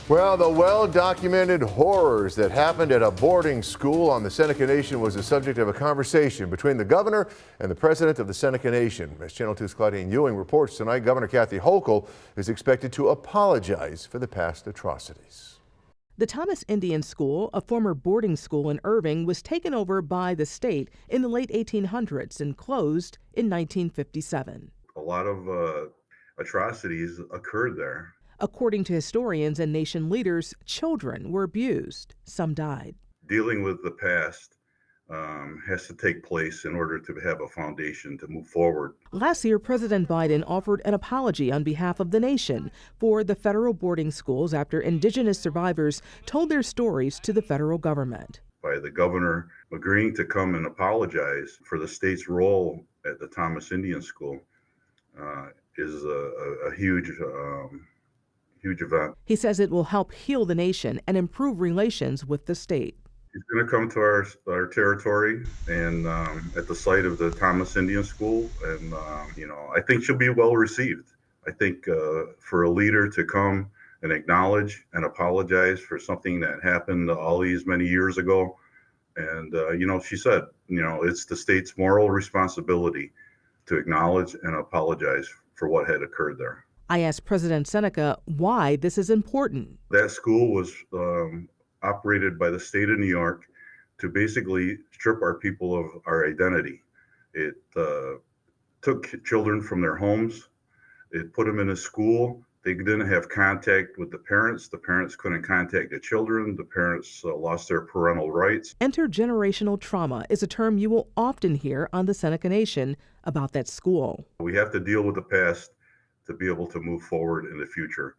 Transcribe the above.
Well, the well-documented horrors that happened at a boarding school on the Seneca Nation was the subject of a conversation between the governor and the president of the Seneca Nation. As Channel 2's Claudine Ewing reports tonight, Governor Kathy Hochul is expected to apologize for the past atrocities. The Thomas Indian School, a former boarding school in Irving, was taken over by the state in the late 1800s and closed in 1957. A lot of atrocities occurred there. According to historians and nation leaders, children were abused. Some died. Dealing with the past has to take place in order to have a foundation to move forward. Last year, President Biden offered an apology on behalf of the nation for the federal boarding schools after indigenous survivors told their stories to the federal government. By the governor agreeing to come and apologize for the state's role at the Thomas Indian School is a huge event. He says it will help heal the nation and improve relations with the state. He's going to come to our territory and at the site of the Thomas Indian School, and I think she'll be well received. I think for a leader to come and acknowledge and apologize for something that happened all these many years ago, and she said, it's the state's moral responsibility to acknowledge and apologize for what had occurred there. I asked President Seneca why this is important. That school was operated by the state of New York to basically strip our people of our identity. It took children from their homes. It put them in a school. They didn't have contact with the parents. The parents couldn't contact the children. The parents lost their parental rights. Intergenerational trauma is a term you will often hear on the Seneca Nation about that school. We have to deal with the past to be able to move forward in the future.